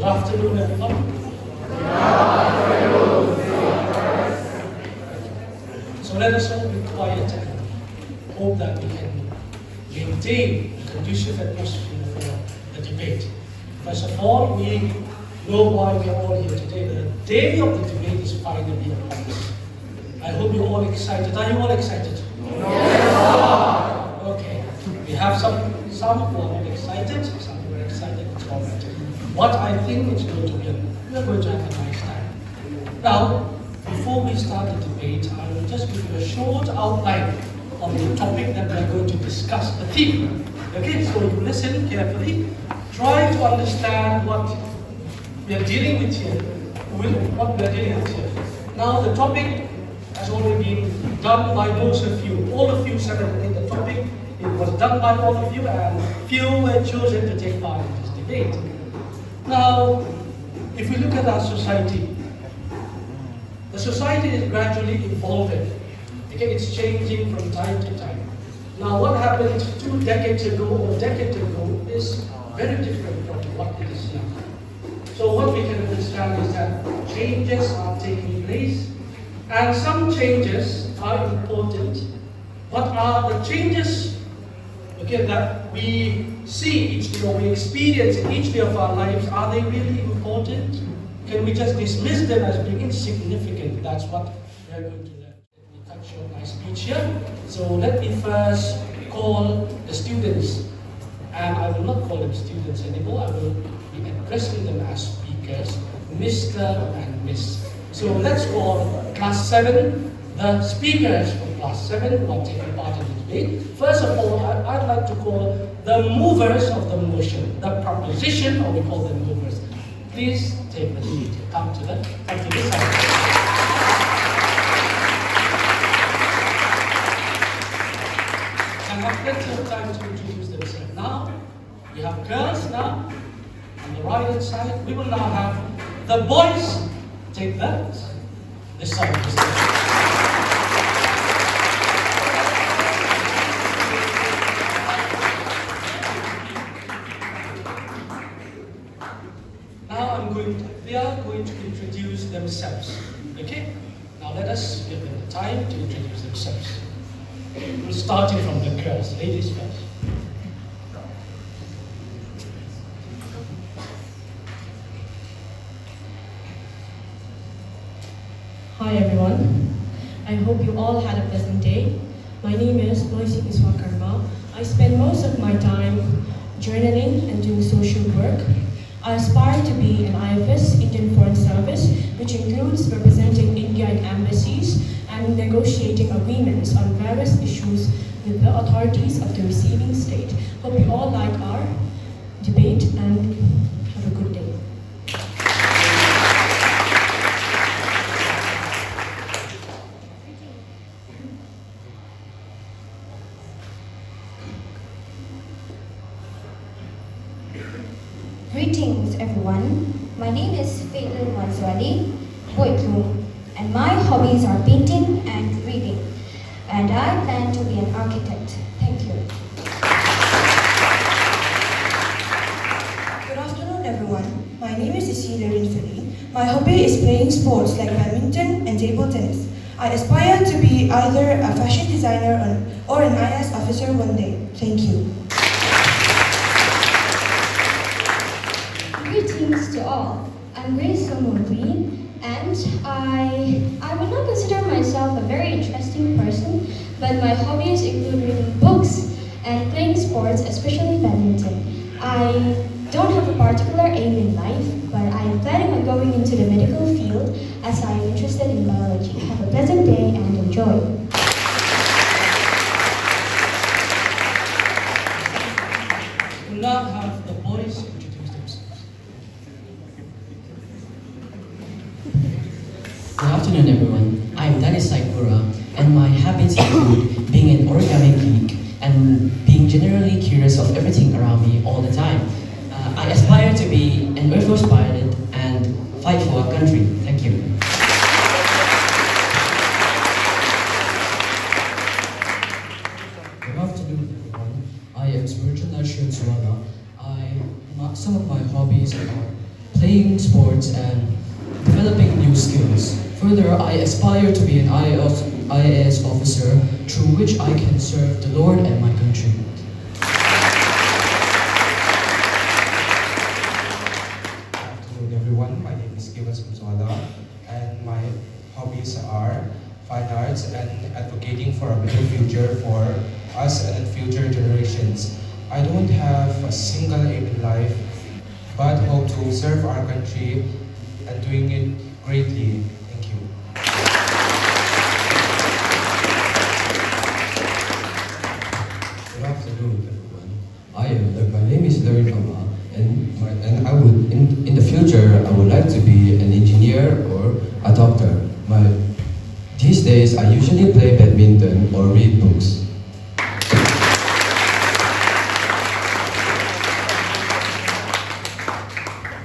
Good afternoon, everyone. So let us all be quiet and hope that we can maintain a conducive atmosphere for the debate. First of all, we know why we are all here today. The day of the debate is finally upon us. I hope you're all excited. Are you all excited? Yes. Okay. We have some who are not excited, some who are excited. It's all right. What I think is going to be, we are going to have a nice time. Now, before we start the debate, I will just give you a short outline of the topic that we are going to discuss, the theme. Okay, so you listen carefully, try to understand what we are dealing with here, Now, the topic has already been done by most of you. All of you said in the topic. It was done by all of you, and few were chosen to take part in this debate. Now, if we look at our society, the society is gradually evolving. Okay, it's changing from time to time. Now, what happened 2 decades ago or a decade ago is very different from what it is now. So what we can understand is that changes are taking place, and some changes are important. What are the changes that we see each day or we experience in each day of our lives? Are they really important? Can we just dismiss them as being insignificant? That's what we are going to learn. Let me cut short my speech here. So let me first call the students. And I will not call them students anymore. I will be addressing them as speakers, Mr. and Miss. So let's call Class 7, the speakers from Class 7 who are taking part in the debate. First of all, I'd like to call the movers of the motion, the proposition, or we call them movers. Please take the seat. Come to this side. And have plenty of time to introduce themselves. Now, we have girls now. On the right hand side, we will now have the boys. Take this side of the stage. They are going to introduce themselves. Okay? Now let us give them the time to introduce themselves. We're starting from the girls. Ladies first. Hi everyone. I hope you all had a pleasant day. My name is Noisy Iswakarma. I spend most of my time journaling and doing social work. I aspire to be an IFS, Indian Foreign Service, which includes representing India in embassies and negotiating agreements on various issues with the authorities of the receiving state. Hope you all like our debate and have a good day. Greetings everyone, my name is Faithlin Wanzwali, Boyklum, and my hobbies are painting and reading, and I plan to be an architect. Thank you. Good afternoon everyone, my name is Cecilia Rinfeli. My hobby is playing sports like badminton and table tennis. I aspire to be either a fashion designer or an IAS officer one day. Thank you. Greetings to all. I'm Grace Somodri, and I would not consider myself a very interesting person, but my hobbies include reading books and playing sports, especially badminton. I don't have a particular aim in life, but I am planning on going into the medical field as I am interested in biology. Have a pleasant day and enjoy. We'll now have the boys introduce themselves. Good afternoon everyone, I'm Dennis Saikura, and my habits include being an origami geek and being generally curious of everything around me all the time. I aspire to be an Air Force pilot and fight for our country. Thank you. Good afternoon everyone, I am Spiritual Nashir Suwala. Some of my hobbies are playing sports, and developing new skills. Further, I aspire to be an IAS officer through which I can serve the Lord and my country. Good afternoon, everyone. My name is Giwas Mzwala, and my hobbies are fine arts and advocating for a better future for us and future generations. I don't have a single aim in life, but hope to serve our country and doing it greatly. Thank you. Good afternoon, everyone. My name is Larry Kama, and I would in the future I would like to be an engineer or a doctor. These days I usually play badminton or read books.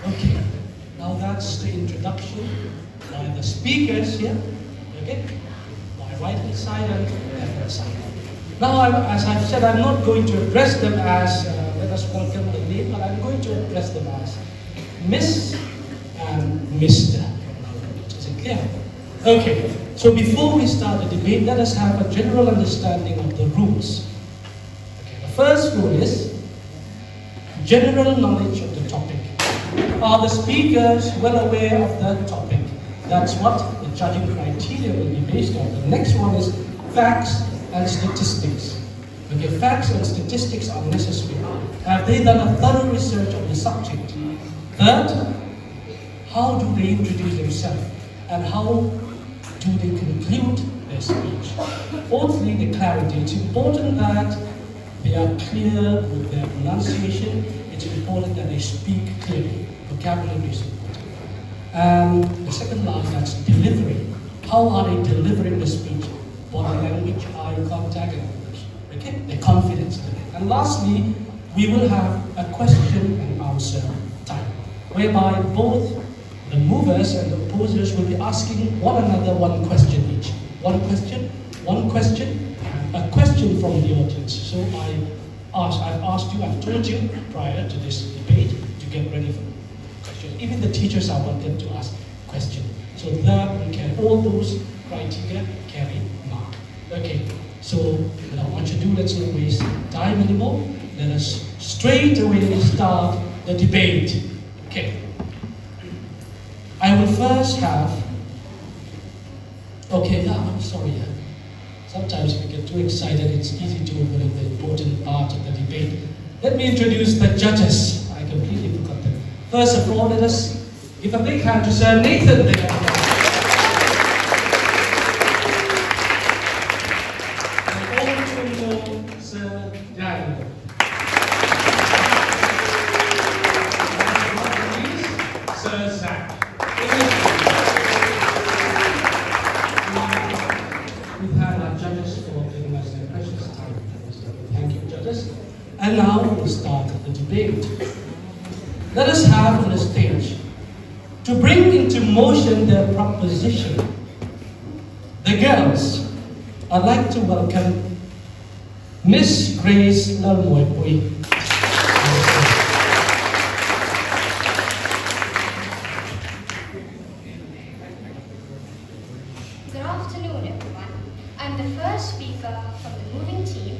Okay, now that's the introduction by the speakers here, okay? My right hand side and left hand side. Now, as I've said, I'm not going to address them as, let us welcome the name, but I'm going to address them as Miss and Mr. Is it clear? Okay, so before we start the debate, let us have a general understanding of the rules. Okay, the first rule is general knowledge of the topic. Are the speakers well aware of the topic? That's what the judging criteria will be based on. The next one is facts and statistics. Okay, facts and statistics are necessary. Have they done a thorough research on the subject? Third, how do they introduce themselves? And how do they conclude their speech? Fourthly, the clarity. It's important that they are clear with their pronunciation. It's important that they speak clearly. Vocabulary is important. And the second line, that's delivery. How are they delivering the speech? Body language, eye contact, and others. Okay, the confidence. And lastly, we will have a question and answer time, whereby both the movers and the opposers will be asking one another one question each. One question, and a question from the audience. So I've asked you, I've told you prior to this debate to get ready for questions. Even the teachers are wanted to ask questions. So that we can, all those criteria carry mark. Okay, so now what you do, let's not waste time anymore. Let us straight away start the debate. Okay. I will first have, I'm sorry. Sometimes we get too excited, it's easy to overlook the important part of the debate. Let me introduce the judges. I completely forgot them. First of all, let us give a big hand to Sir Nathan there. And all to know Sir Daniel. Sir Zach. We've had our judges for giving us their precious time. Thank you, judges. And now we'll start the debate. Let us have on the stage, to bring into motion their proposition, the girls. I'd like to welcome Miss Grace Lalmoy. Good afternoon, everyone. I'm the first speaker from the moving team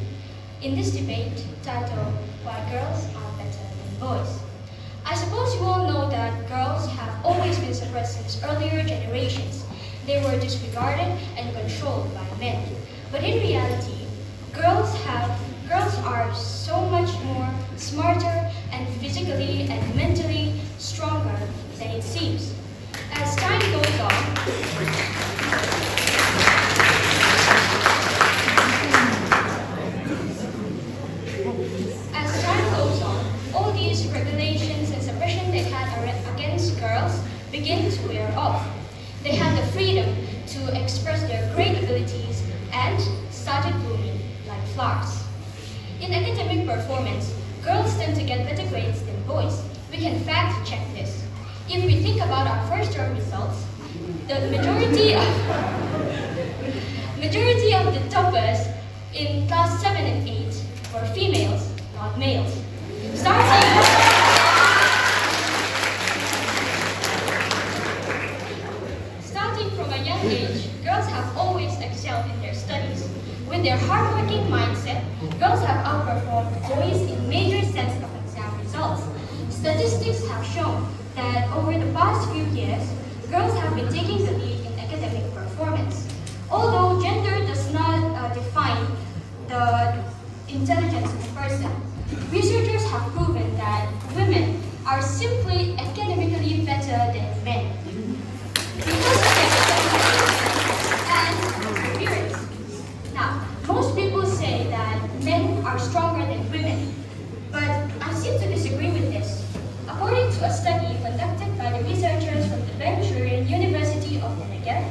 in this debate titled Why Girls Are Better Than Boys. I suppose you all know that girls have always been suppressed since earlier generations. They were disregarded and controlled by men. But in reality, girls are so much more smarter and physically and mentally stronger than it seems. As time goes on, all these regulations and suppression they had against girls begin to wear off. They had the freedom to express their great abilities and started blooming like flowers. In academic performance, girls tend to get better grades than boys. We can fact check this. If we think about our first term results, the majority of the toppers in class 7 and 8 were females, not males. Starting With their hardworking mindset, girls have outperformed boys in major sets of exam results. Statistics have shown that over the past few years, girls have been taking the lead in academic performance. Although gender does not define the intelligence of a person, researchers have proven that women are simply academically better than men. Because of their academic and perseverance. Now, most people say that men are stronger than women, but I seem to disagree with this. According to a study conducted by the researchers from the Ben Gurion University of the Negev,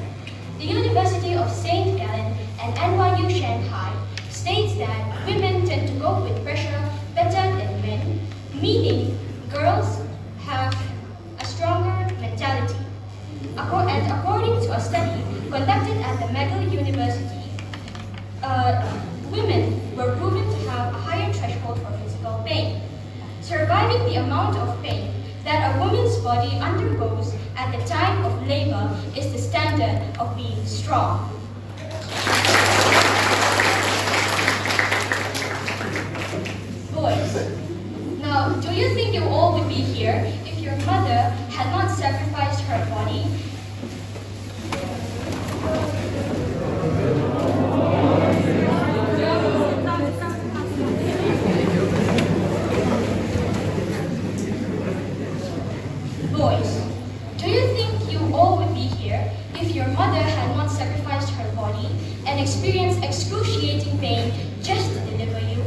the University of St. Gallen, and NYU Shanghai states that women tend to cope with pressure better than men, meaning girls have a stronger mentality. And according to a study conducted at the McGill University, women were proven to have a higher threshold for physical pain. Surviving the amount of pain that a woman's body undergoes at the time of labor is the standard of being strong. Boys, now do you think you all would be here if your mother had not sacrificed her body? Boys, do you think you all would be here if your mother had not sacrificed her body and experienced excruciating pain just to deliver you?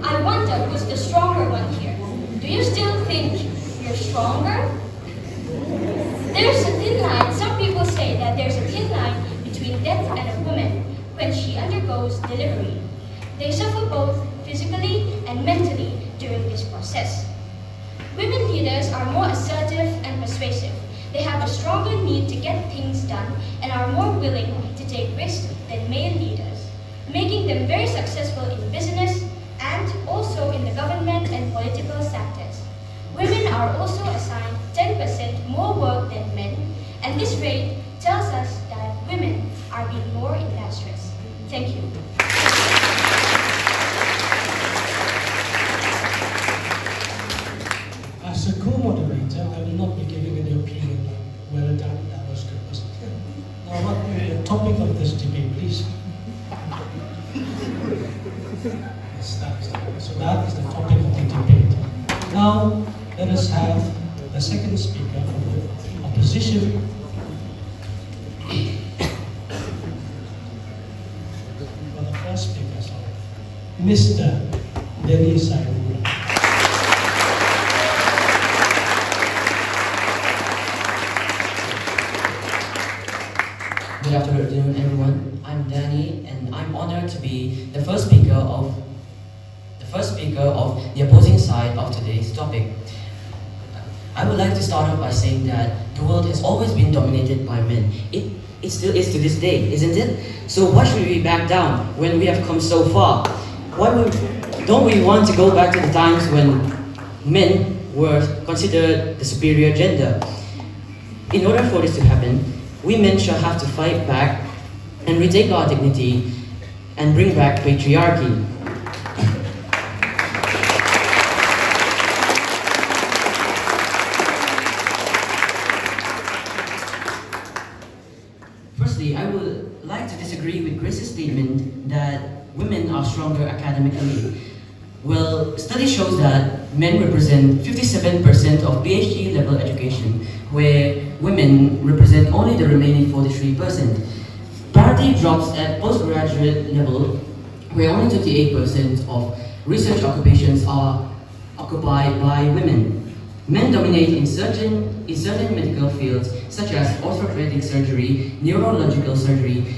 I wonder who's the stronger one here. Do you still think you're stronger? There's a thin line. Some people say that there's a thin line between death and a woman when she undergoes delivery. They suffer both physically and mentally during this process. Women leaders are more assertive and persuasive. They have a stronger need to get things done and are more willing to take risks than male leaders, making them very successful in business and also in the government and political sectors. Women are also assigned 10% more work than men, and this rate tells us that women are being more industrious. Thank you. As a co-moderator, I will not be giving any opinion on whether that was good or not. Now, what will be the topic of this debate, please? So that is the topic of the debate. Now, let us have the second speaker from the opposition. For the first speaker, sorry. Mr. Denny Saibura. Good afternoon, everyone. I'm Danny, and I'm honored to be the first speaker of the opposing side of today's topic. I would like to start off by saying that the world has always been dominated by men. It still is to this day, isn't it? So why should we back down when we have come so far? Don't we want to go back to the times when men were considered the superior gender? In order for this to happen, we men shall have to fight back and retake our dignity and bring back patriarchy. Firstly, I would like to disagree with Grace's statement that women are stronger academically. Well, study shows that men represent 57% of PhD level education, where women represent only the remaining 43%. Parity drops at postgraduate level, where only 28% of research occupations are occupied by women. Men dominate in certain medical fields such as orthopedic surgery, neurological surgery,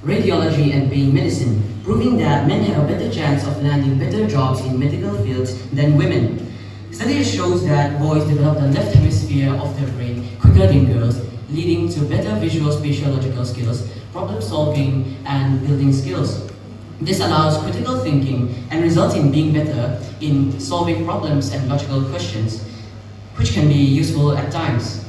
radiology, and pain medicine, proving that men have a better chance of landing better jobs in medical fields than women. Studies shows that boys develop the left hemisphere of their brain quicker than girls, leading to better visual spatial logical skills, problem solving, and building skills. This allows critical thinking and results in being better in solving problems and logical questions, which can be useful at times.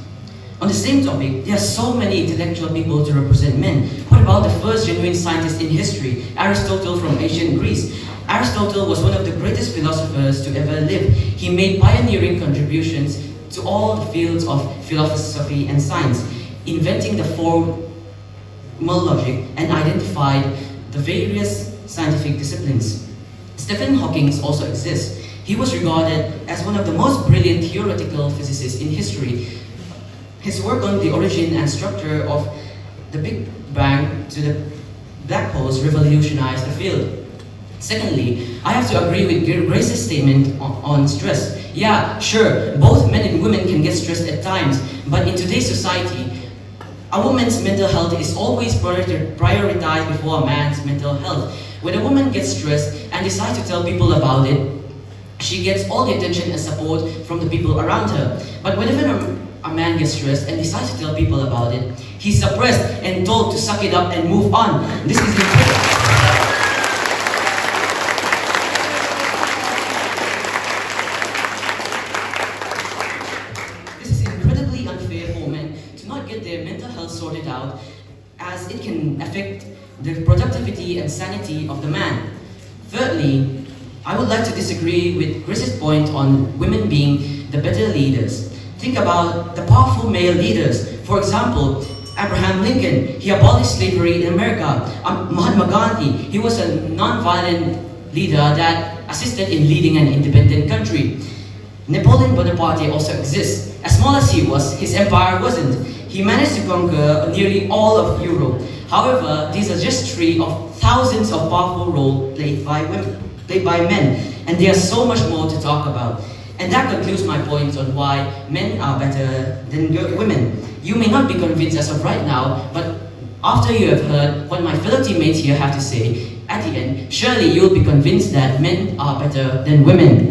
On the same topic, there are so many intellectual people to represent men. What about the first genuine scientist in history, Aristotle from ancient Greece? Aristotle was one of the greatest philosophers to ever live. He made pioneering contributions to all the fields of philosophy and science, inventing the formal logic and identified the various scientific disciplines. Stephen Hawking also exists. He was regarded as one of the most brilliant theoretical physicists in history. His work on the origin and structure of the Big Bang to the black holes revolutionized the field. Secondly, I have to agree with Grace's statement on stress. Yeah, sure, both men and women can get stressed at times, but in today's society, a woman's mental health is always prioritized before a man's mental health. When a woman gets stressed and decides to tell people about it, she gets all the attention and support from the people around her. But whenever a man gets stressed and decides to tell people about it, he's suppressed and told to suck it up and move on. This is incredible. This is incredibly unfair for men to not get their mental health sorted out, as it can affect the productivity and sanity of the man. Thirdly, I would like to disagree with Chris's point on women being the better leaders. Think about the powerful male leaders. For example, Abraham Lincoln, he abolished slavery in America. Mahatma Gandhi, he was a non-violent leader that assisted in leading an independent country. Napoleon Bonaparte also exists. As small as he was, his empire wasn't. He managed to conquer nearly all of Europe. However, these are just three of thousands of powerful roles played by men, and there's so much more to talk about. And that concludes my point on why men are better than women. You may not be convinced as of right now, but after you have heard what my fellow teammates here have to say, at the end, surely you'll be convinced that men are better than women.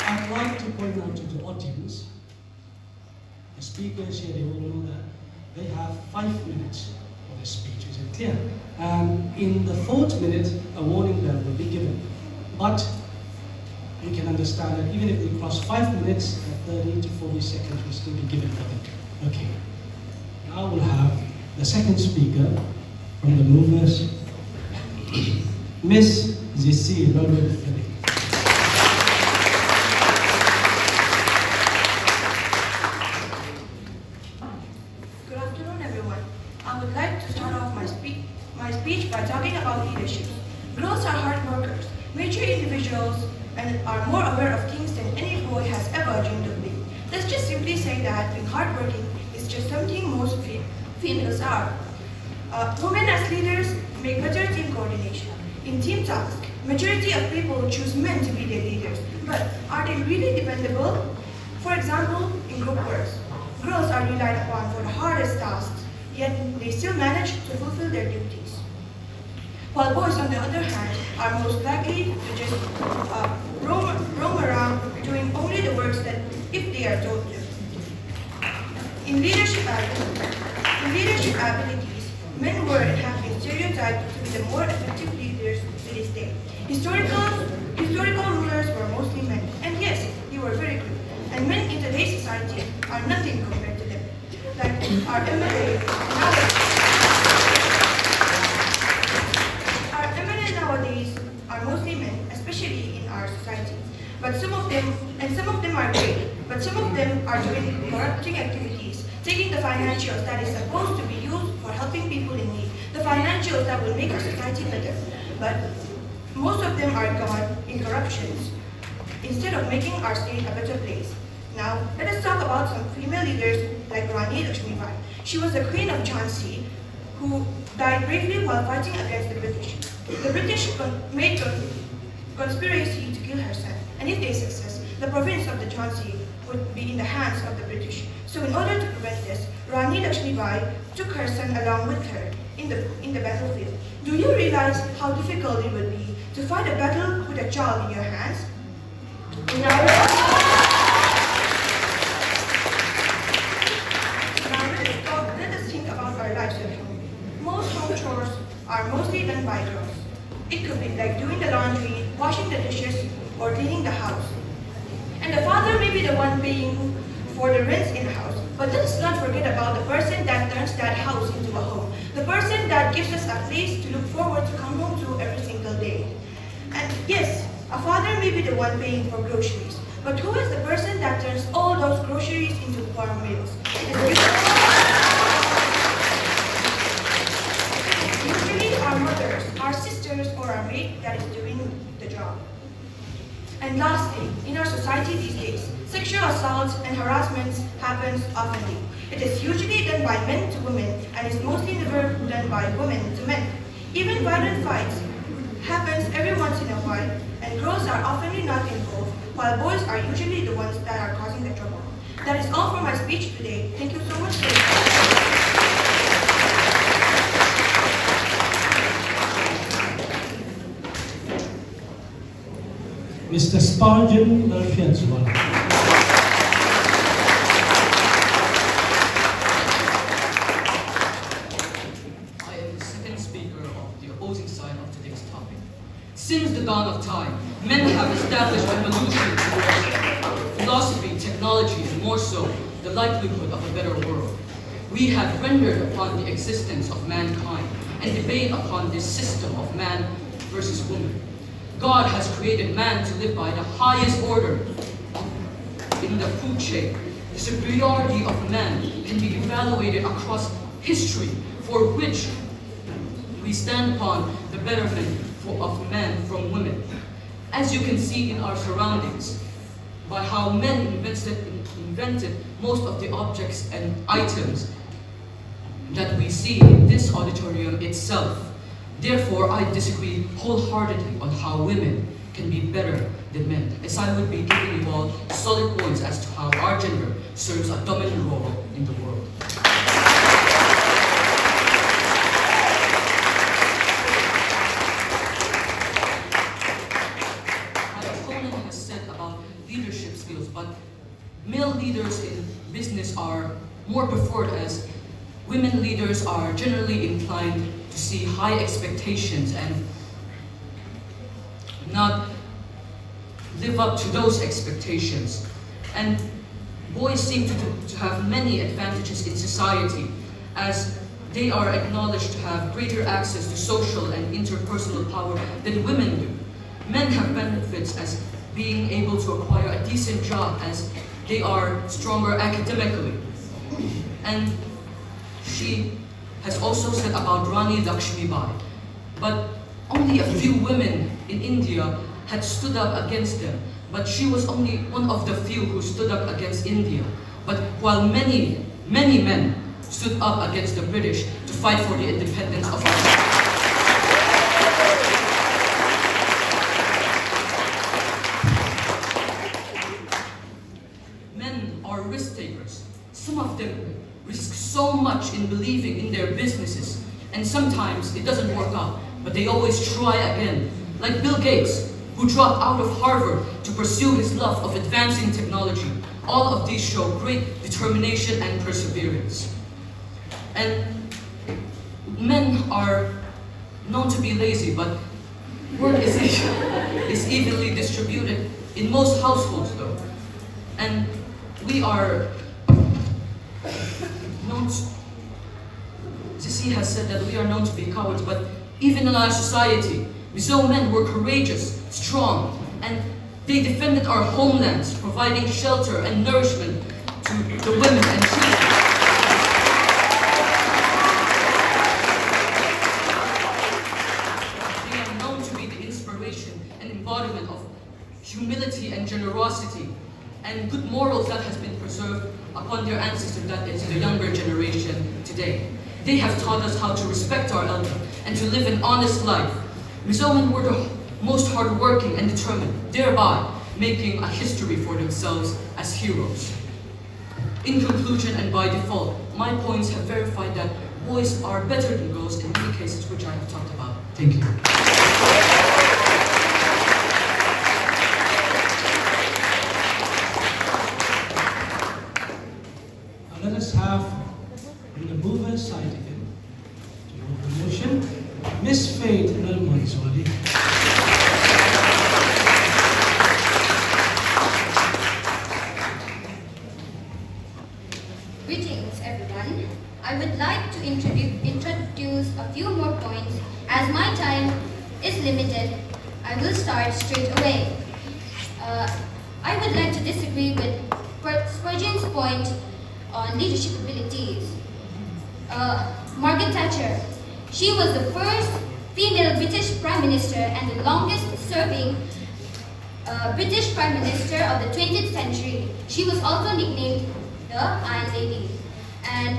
I'd like to point out to the audience, the speakers here, they all know that they have 5 minutes for the speech. Is it clear? In the 4th minute, a warning bell will be given. But you can understand that even if they cross 5 minutes, 30 to 40 seconds will still be given for them. Okay. Now we'll have the second speaker from the movers, Miss Zisi Lolwe. Good afternoon, everyone. I would like to start off my speech by talking about leadership. Girls are hard workers, mature individuals, and are more aware of things than any boy has ever dreamed of being. Let's just simply say that being hardworking is just something most females are. Women as leaders make better team coordination. In team tasks, majority of people choose men to be their leaders, but are they really dependable? For example, in group works, girls are relied upon for the hardest tasks, yet they still manage to fulfill their duties. While boys, on the other hand, are most likely to just roam around doing only the works that if they are told to. In leadership abilities, men were and have been stereotyped to be the more effective leaders to this day. Historical rulers were mostly men, and yes, they were very good. And men in today's society are nothing compared to them. Like our MLA nowadays are mostly men, especially in our society. But some of them are great, but some of them are doing corrupting activities, taking the financials that is supposed to be used for helping people in need, the financials that will make our society better. But most of them are gone in corruptions, instead of making our state a better place. Now, let us talk about some female leaders like Rani Lakshmibai. She was the Queen of Jhansi, who died bravely while fighting against the British. The British made a conspiracy to kill her son, and if they success, the province of the Jhansi would be in the hands of the British. So in order to prevent this, Rani Lakshmibai took her son along with her in the battlefield. Do you realize how difficult it would be to fight a battle with a child in your hands? Now let us think about our lives at home. Most home chores are mostly done by girls. It could be like doing the laundry, washing the dishes, or cleaning the house. And the father may be the one paying for the rents in the house. But let's not forget about the person that turns that house into a home. The person that gives us a place to look forward to come home to every single day. And yes, a father may be the one paying for groceries. But who is the person that turns all those groceries into warm meals? Usually our mothers, our sisters, or our maid that is doing the job. And lastly, in our society these days, sexual assaults and harassments happens oftenly. It is usually done by men to women and is mostly never done by women to men. Even violent fights happens every once in a while, and girls are oftenly not involved, while boys are usually the ones that are causing the trouble. That is all for my speech today. Thank you so much for listening. Mr. Spurgeon Delfienzo. I am the second speaker of the opposing side of today's topic. Since the dawn of time, men have established evolution towards philosophy, technology, and more so, the likelihood of a better world. We have rendered upon the existence of mankind and debate upon this system of man versus woman. God has created man to live by the highest order in the food chain. The superiority of man can be evaluated across history, for which we stand upon the betterment of men from women. As you can see in our surroundings, by how men invented most of the objects and items that we see in this auditorium itself. Therefore, I disagree wholeheartedly on how women can be better than men, as I would be giving you all solid points as to how our gender serves a dominant role in the world. My opponent has said about leadership skills, but male leaders in business are more preferred, as women leaders are generally inclined to see high expectations and not live up to those expectations. And boys seem to have many advantages in society, as they are acknowledged to have greater access to social and interpersonal power than women do. Men have benefits as being able to acquire a decent job, as they are stronger academically. And she has also said about Rani Lakshmibai, but only a few women in India had stood up against them, but she was only one of the few who stood up against India. But while many men stood up against the British to fight for the independence of our country. Men are risk takers. Some of them risk so much in believing in their businesses, and sometimes it doesn't work out, but they always try again. Like Bill Gates, who dropped out of Harvard to pursue his love of advancing technology. All of these show great determination and perseverance. And men are known to be lazy, but work is evenly distributed in most households though. And we are known to, Sissy has said that we are known to be cowards, but even in our society, Mizo men were courageous, strong, and they defended our homelands, providing shelter and nourishment to the women and children. They are known to be the inspiration and embodiment of humility and generosity, and good morals that has been preserved upon their ancestors, that is the younger generation today. They have taught us how to respect our elders and to live an honest life. Mizo men were the most hardworking and determined, thereby making a history for themselves as heroes. In conclusion and by default, my points have verified that boys are better than girls in many cases, which I have talked about. Thank you. Now let us have the mover side again to move the motion. Miss Faith Nalmanzoli. Greetings, everyone. I would like to introduce a few more points. As my time is limited, I will start straight away. I would like to disagree with Spurgeon's point on leadership abilities. Margaret Thatcher, she was the first female British Prime Minister and the longest serving British Prime Minister of the 20th century. She was also nicknamed the Iron Lady. And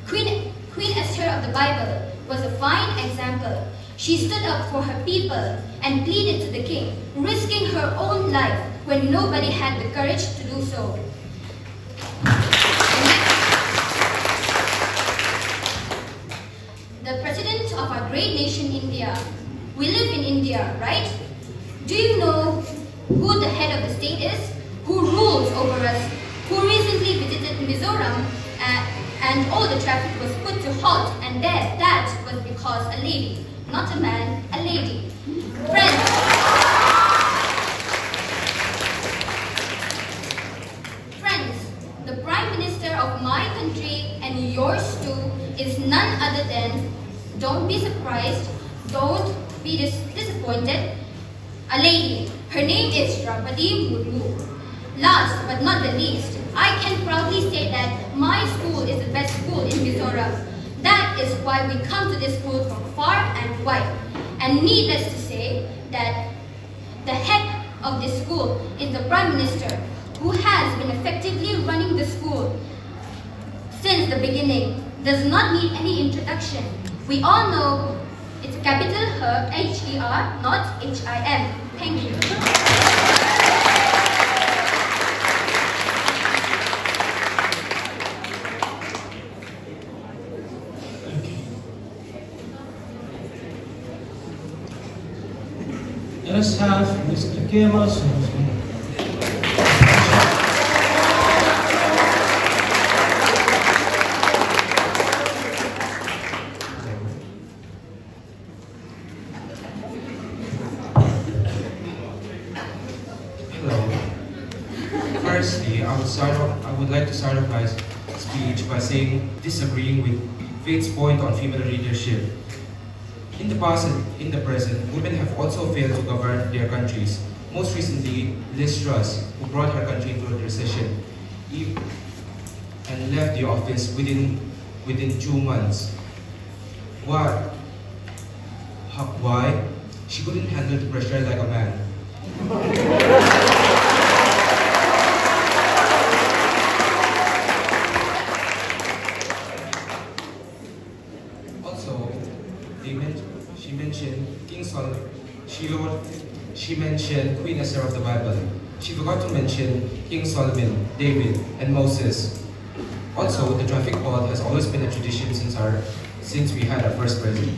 Queen Esther of the Bible was a fine example. She stood up for her people and pleaded to the king, risking her own life when nobody had the courage to do so. The president of our great nation, India. We live in India, right? Do you know who the head of the state is? Who rules over us? Who recently visited Mizoram and all the traffic was put to halt, and that was because a lady, not a man, a lady. Friends, the Prime Minister of my country and yours too is none other than, don't be surprised, don't be disappointed, a lady. Her name is Draupadi Murmu. Last but not the least, I can proudly say that my school is the best school in Mizoram. That is why we come to this school from far and wide. And needless to say that the head of this school is the Prime Minister, who has been effectively running the school since the beginning. Does not need any introduction. We all know it's capital H-E-R, not H-I-M. Thank you. Let us have Mr. Kemal Sunusman. Hello. Firstly, I would like to start off my speech by saying disagreeing with Faith's point on female leadership. In the past and in the present, women have also failed to govern their countries. Most recently, Liz Truss, who brought her country into a recession and left the office within 2 months. Why? Why? She couldn't handle the pressure like a man. Also, she mentioned King Solomon. She mentioned Queen Esther of the Bible. She forgot to mention King Solomon, David, and Moses. Also, the traffic pole has always been a tradition since we had our first president.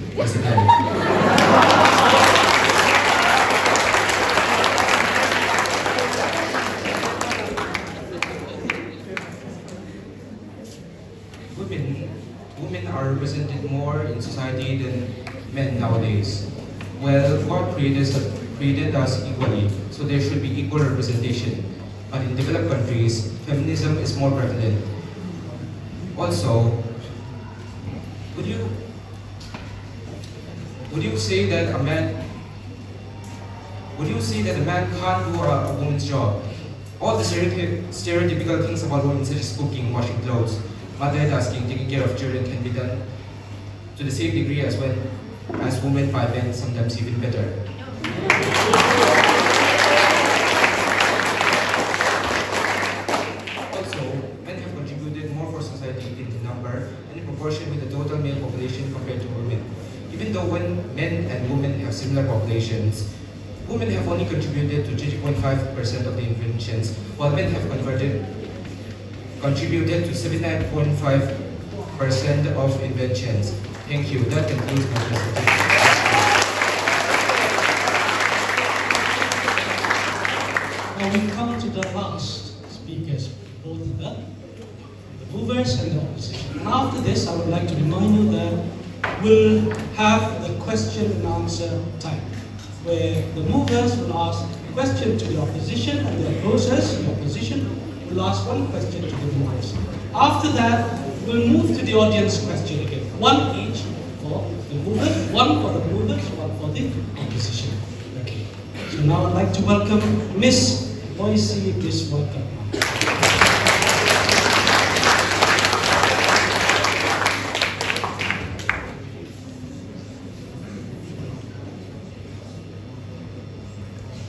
Women are represented more in society than men nowadays. Well, God created us equally, so there should be equal representation. But in developed countries, feminism is more prevalent. Also, would you say that a man can't do a woman's job? All the stereotypical things about women, such as cooking, washing clothes, multitasking, taking care of children, can be done to the same degree as women by men, sometimes even better. Also, men have contributed more for society in number and in proportion with the total male population compared to women. Even though when men and women have similar populations, women have only contributed to 30.5% of the inventions, while men have contributed to 79.5% of inventions. Thank you. That concludes my presentation. Now we come to the last speakers, both the movers and the opposition. And after this, I would like to remind you that we'll have the question and answer time, where the movers will ask a question to the opposition and the opposers, the opposition, will ask one question to the movers. After that, we'll move to the audience question again. One each for the movers, one for the movers, one for the opposition. Okay. So now I'd like to welcome Miss Boise. Please welcome.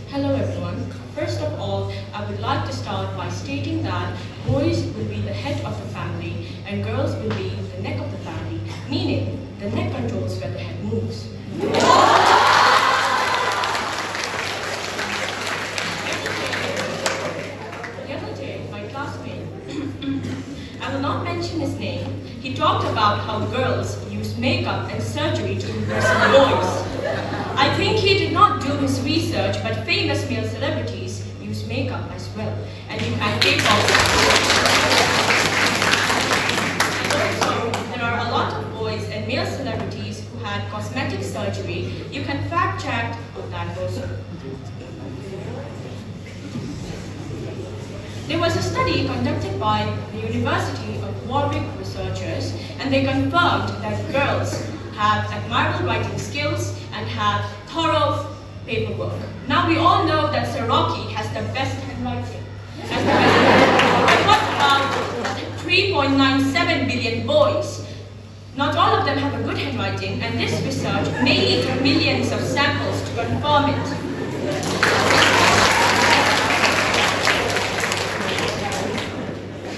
Hello everyone. First of all, I would like to start by stating that boys will be the head of the family and girls will be the neck of the family, meaning the neck controls where the head moves. The other day, my classmate, I will not mention his name, he talked about how girls use makeup and surgery to impress boys. I think he did not do his research, but famous male celebrities use makeup as well. And K-pop. And also, there are a lot of boys and male celebrities who had cosmetic surgery. You can fact check on that also. There was a study conducted by the University of Warwick researchers, and they confirmed that girls have admirable writing skills and have thorough paperwork. Now we all know that Sir Rocky has the best handwriting. But what about the 3.97 billion boys? Not all of them have a good handwriting, and this research may lead to millions of samples to confirm it.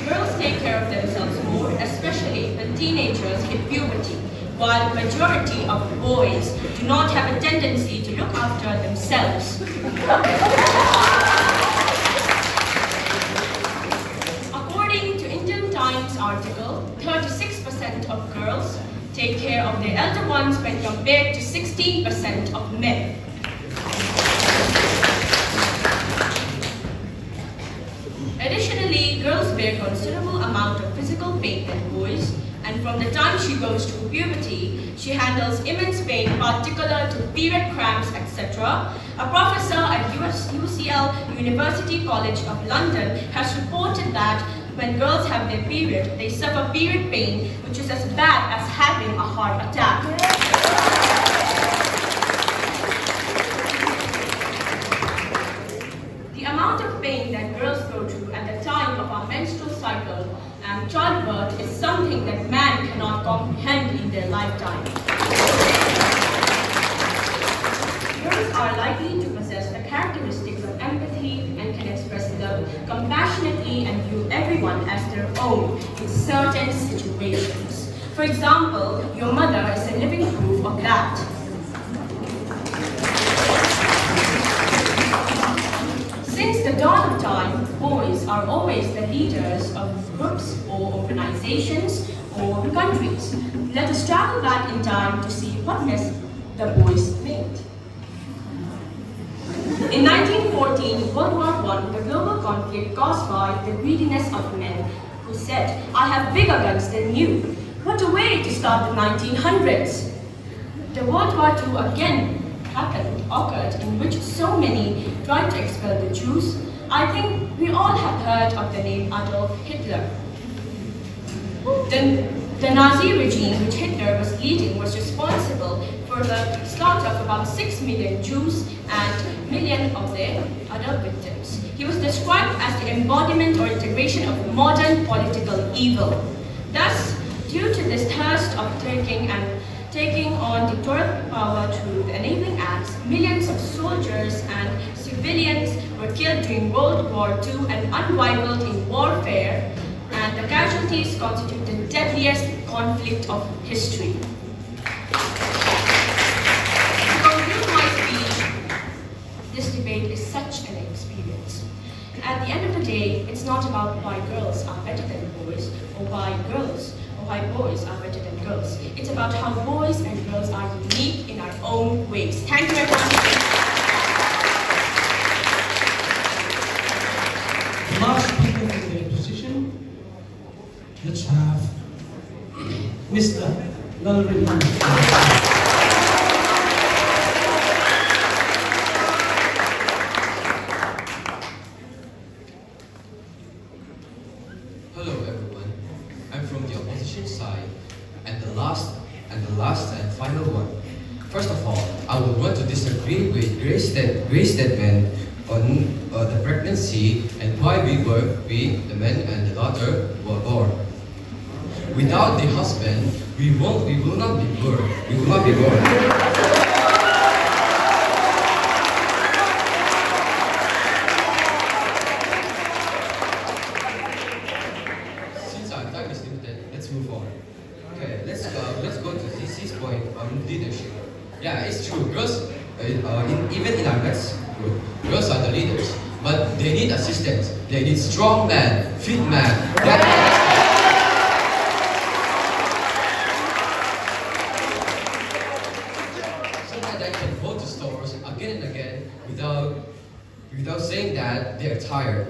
Girls take care of themselves more, especially when teenagers hit puberty, while the majority of boys do not have a tendency to look after themselves. According to Indian Times article, 36% of girls take care of their elder ones when compared to 16% of men. Additionally, girls bear considerable amount of physical pain than boys, and from the time she goes through puberty, she handles immense pain particular to period cramps, etc. A professor at UCL University College of London has reported that when girls have their period, they suffer period pain, which is as bad as having a heart attack. The amount of pain that girls go through at the time of our menstrual cycle and childbirth is something that man cannot comprehend in their lifetime. Girls are likely to possess the characteristics of empathy and can express love compassionately and view everyone as their own in certain situations. For example, your mother is a living proof of that. Since the dawn of time, boys are always the leaders of groups or organizations or countries. Let us travel back in time to see what mess the boys made. In 1914, World War I, the global conflict caused by the greediness of men who said, "I have bigger guns than you." What a way to start the 1900s. The World War II again occurred, in which so many tried to expel the Jews. I think we all have heard of the name Adolf Hitler. The Nazi regime which Hitler was leading was responsible for the slaughter of about 6 million Jews and million of their other victims. He was described as the embodiment or integration of modern political evil. Thus, due to this thirst of taking on dictatorial power through the enabling acts, millions of soldiers and civilians were killed during World War II and unrivaled in warfare, and the casualties constitute the deadliest conflict of history. To conclude my speech, this debate is such an experience. At the end of the day, it's not about why girls are better than boys, or why boys are better than girls. It's about how boys and girls are unique in our own ways. Thank you everyone. Last speaker in their position, let's have Mr. Hello everyone. I'm from the opposition side, and the last and final one. First of all, I would want to disagree with Grace's statement on the pregnancy and why we, the man and the daughter, were born. Without the husband, we will not be born. We will not be born. Since our time is limited, let's move on. Okay, let's go to ZC's point on leadership. Yeah, it's true. Girls, even in our maths group, girls are the leaders, but they need assistance. They need strong man, fit man. So that they can go to stores again and again without saying that they are tired.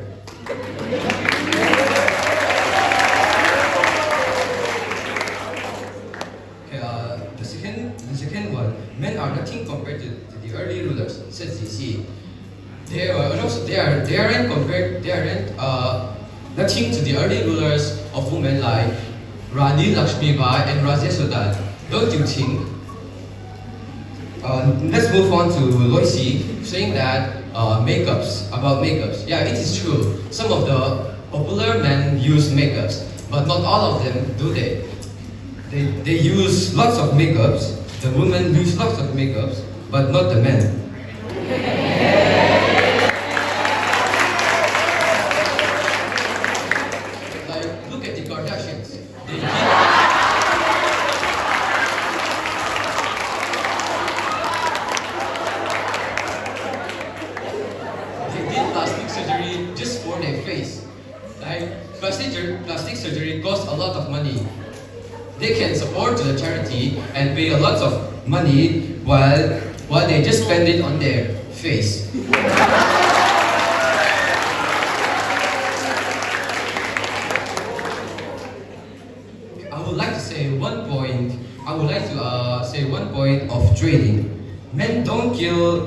The second one, men are nothing compared to the early rulers, says DC. They aren't nothing to the early rulers of women like Rani Lakshmibai and Razia Sultan. Don't you think? Let's move on to Loisi saying that about makeups. Yeah, it is true. Some of the popular men use makeups, but not all of them do they. They use lots of makeups. The women use lots of makeups, but not the men. Like, look at the Kardashians. They did plastic surgery just for their face. Like, plastic surgery costs a lot of money. They can support the charity and pay a lot of money while they just spend it on their face. I would like to say one point of trading. Men don't kill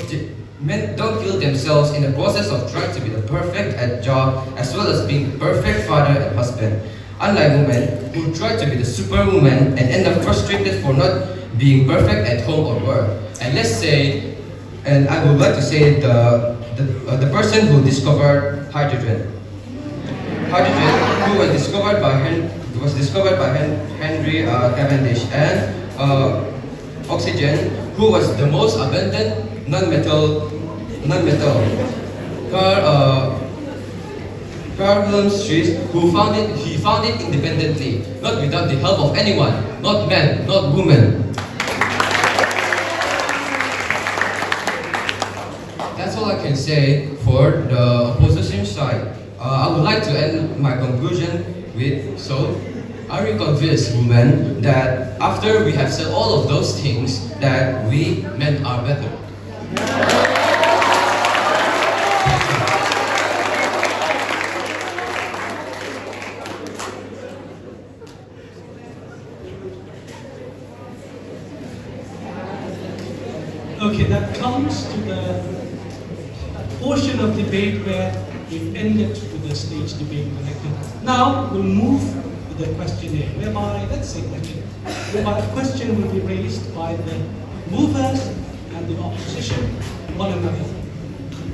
themselves in the process of trying to be the perfect at job as well as being the perfect father and husband. Unlike women who try to be the superwoman and end up frustrated for not being perfect at home or work. And I would like to say the person who discovered hydrogen. Hydrogen, who was discovered by Henry Cavendish, and oxygen, who was the most abundant non-metal. Carl Wilhelm Street, he found it independently, not without the help of anyone, not men, not women. That's all I can say for the opposition side. I would like to end my conclusion with, so, are we convinced, women, that after we have said all of those things, that we men are better? Okay, that comes to the portion of debate where we've ended with the stage debate connected. Now we'll move to the questionnaire, whereby a question will be raised by the movers and the opposition, one another.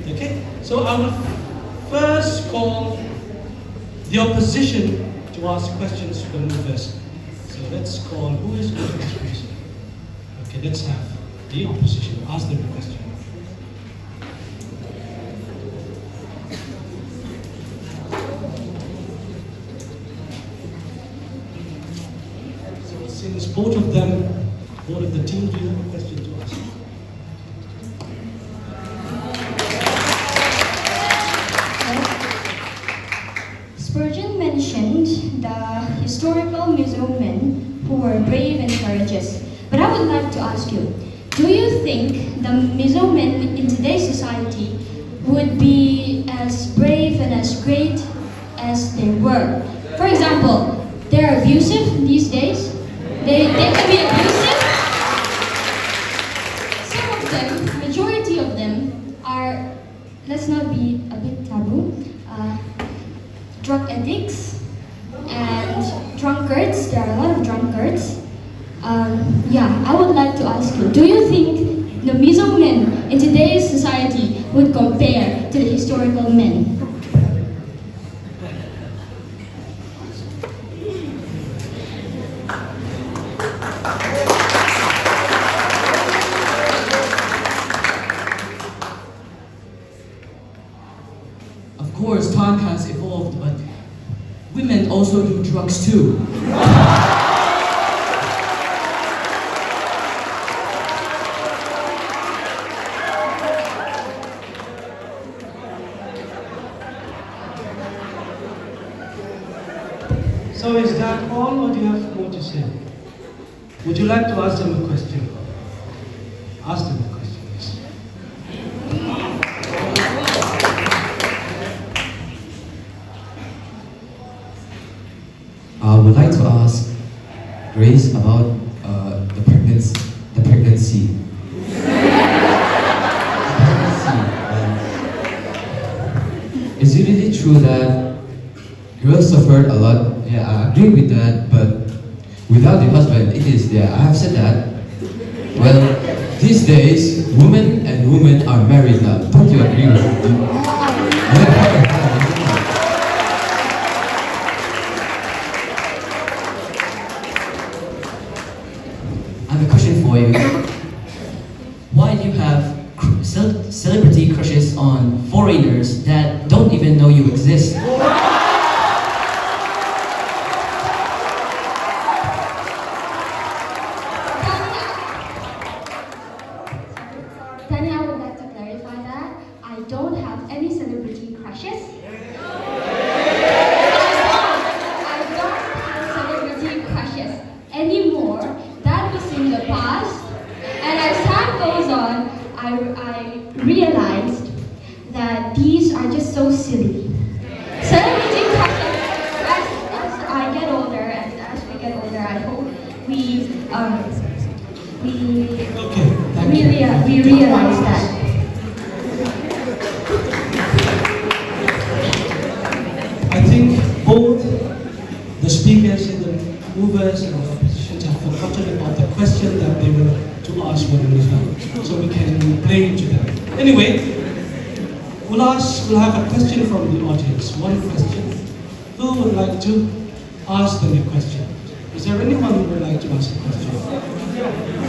Okay, so I will first call the opposition to ask questions to the movers. So let's call, who is going to ask questions? Okay, let's have the opposition ask them a question. So since both of the teams will have a question to ask. Spurgeon mentioned the historical Mizo men who were brave and courageous. But I would like to ask you, do you think the Mizo men in today's society would be as brave and as great as they were? For example, they're abusive these days. They can be abusive. do you think the miso men in today's society would compare to the historical men? Of course, time has evolved, but women also do drugs too. So is that all, or do you have more to say? Would you like to ask them a question? Ask them a question, yes. I would like to ask Grace about the pregnancy. The pregnancy. Is it really true that girls suffered a lot? Yeah, I agree with that, but without the husband, it is, yeah, I have said that. Well, these days, women and women are married now. Don't you agree with me? I have a question for you. Why do you have celebrity crushes on foreigners that don't even know you exist? Tanya, I would like to clarify that I don't have any celebrity crushes. I don't have celebrity crushes anymore. That was in the past. And as time goes on, I realized that these are just so silly. Celebrity crushes, as I get older, and as we get older, I hope we Okay, thank you. we realize that. I think both the speakers and the movers and the oppositions have forgotten about the question that they were to ask one another, so we can play into that. Anyway, we'll have a question from the audience, one question. Who would like to ask them a question? Is there anyone who would like to ask a question?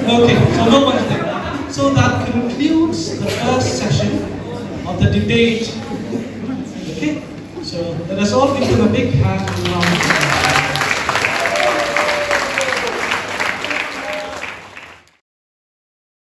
Okay, so no one's there. So that concludes the first session of the debate. Okay, so let us all give them a big hand.